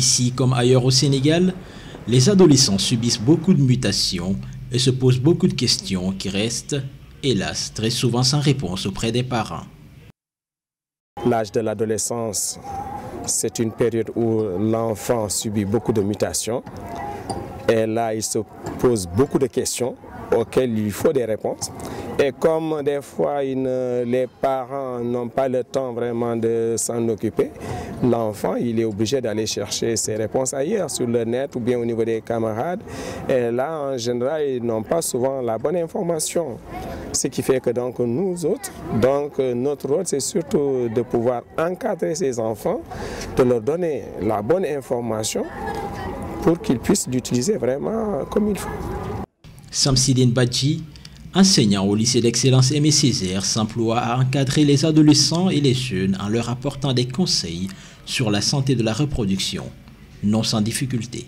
Ici comme ailleurs au Sénégal, les adolescents subissent beaucoup de mutations et se posent beaucoup de questions qui restent, hélas, très souvent sans réponse auprès des parents. L'âge de l'adolescence, c'est une période où l'enfant subit beaucoup de mutations. Et là, il se pose beaucoup de questions auxquelles il faut des réponses. Et comme des fois, les parents n'ont pas le temps vraiment de s'en occuper, l'enfant, il est obligé d'aller chercher ses réponses ailleurs, sur le net ou bien au niveau des camarades. Et là, en général, ils n'ont pas souvent la bonne information. Ce qui fait que donc, nous autres, notre rôle, c'est surtout de pouvoir encadrer ces enfants, de leur donner la bonne information pour qu'ils puissent l'utiliser vraiment comme il faut. Samsidine Badji, enseignant au lycée d'excellence Aimé Césaire, s'emploie à encadrer les adolescents et les jeunes en leur apportant des conseils sur la santé de la reproduction, non sans difficulté.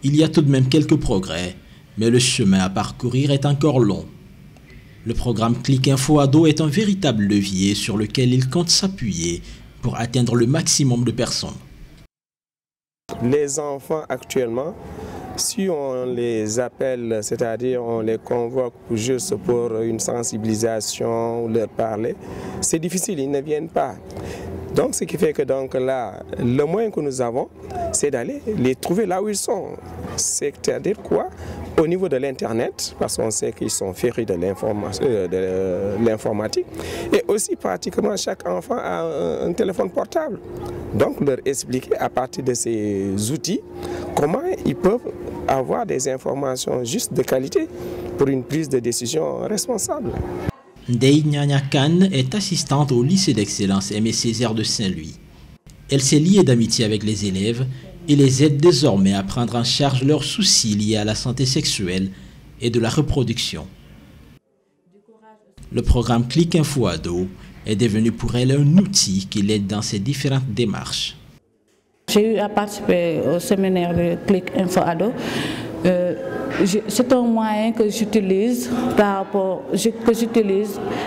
Il y a tout de même quelques progrès, mais le chemin à parcourir est encore long. Le programme Clic Info Ado est un véritable levier sur lequel il compte s'appuyer pour atteindre le maximum de personnes. Les enfants actuellement, si on les appelle, c'est-à-dire on les convoque juste pour une sensibilisation ou leur parler, c'est difficile, ils ne viennent pas. Donc ce qui fait que donc là, le moyen que nous avons, c'est d'aller les trouver là où ils sont. C'est-à-dire quoi? Au niveau de l'Internet, parce qu'on sait qu'ils sont férus de l'informatique, et aussi pratiquement chaque enfant a un téléphone portable. Donc leur expliquer à partir de ces outils comment ils peuvent avoir des informations juste de qualité pour une prise de décision responsable. Ndeye Nyanya Kane est assistante au lycée d'excellence Aimé Césaire de Saint-Louis. Elle s'est liée d'amitié avec les élèves et les aide désormais à prendre en charge leurs soucis liés à la santé sexuelle et de la reproduction. Le programme Clic Info Ado est devenu pour elle un outil qui l'aide dans ses différentes démarches. J'ai eu à participer au séminaire de Clic Info Ado. C'est un moyen que j'utilise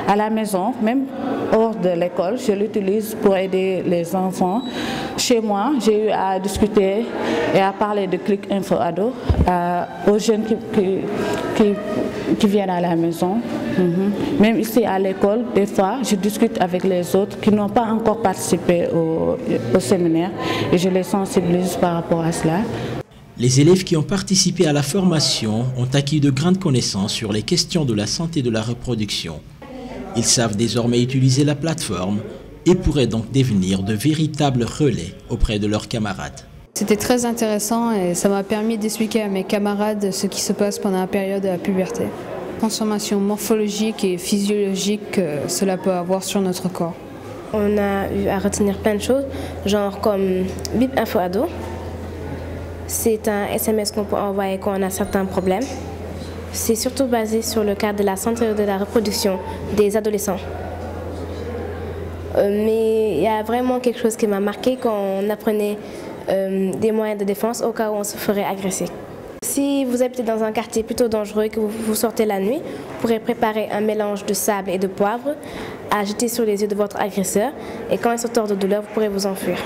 à la maison, même hors de l'école. Je l'utilise pour aider les enfants. Chez moi, j'ai eu à discuter et à parler de Clic Info Ado aux jeunes qui viennent à la maison. Même ici à l'école, des fois, je discute avec les autres qui n'ont pas encore participé au séminaire et je les sensibilise par rapport à cela. Les élèves qui ont participé à la formation ont acquis de grandes connaissances sur les questions de la santé de la reproduction. Ils savent désormais utiliser la plateforme et pourraient donc devenir de véritables relais auprès de leurs camarades. C'était très intéressant et ça m'a permis d'expliquer à mes camarades ce qui se passe pendant la période de la puberté. Transformation morphologique et physiologique que cela peut avoir sur notre corps. On a eu à retenir plein de choses, genre comme Bip Info Ado. C'est un SMS qu'on peut envoyer quand on a certains problèmes. C'est surtout basé sur le cadre de la santé de la reproduction des adolescents. Mais il y a vraiment quelque chose qui m'a marqué quand on apprenait des moyens de défense au cas où on se ferait agresser. Si vous habitez dans un quartier plutôt dangereux et que vous sortez la nuit, vous pourrez préparer un mélange de sable et de poivre à jeter sur les yeux de votre agresseur et quand il se tord de douleur, vous pourrez vous enfuir.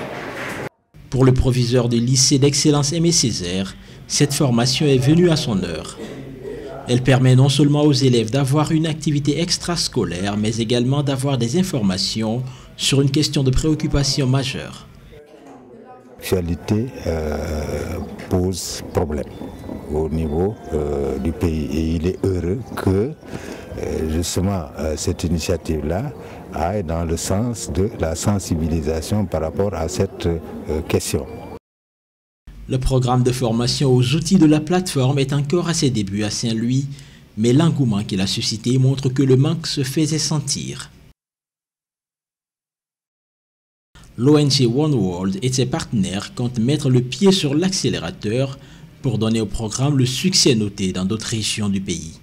Pour le proviseur du lycée d'excellence Aimé Césaire, cette formation est venue à son heure. Elle permet non seulement aux élèves d'avoir une activité extrascolaire, mais également d'avoir des informations sur une question de préoccupation majeure. La sexualité pose problème au niveau du pays et il est heureux que justement cette initiative-là aille dans le sens de la sensibilisation par rapport à cette question. Le programme de formation aux outils de la plateforme est encore à ses débuts à Saint-Louis, mais l'engouement qu'il a suscité montre que le manque se faisait sentir. L'ONG One World et ses partenaires comptent mettre le pied sur l'accélérateur pour donner au programme le succès noté dans d'autres régions du pays.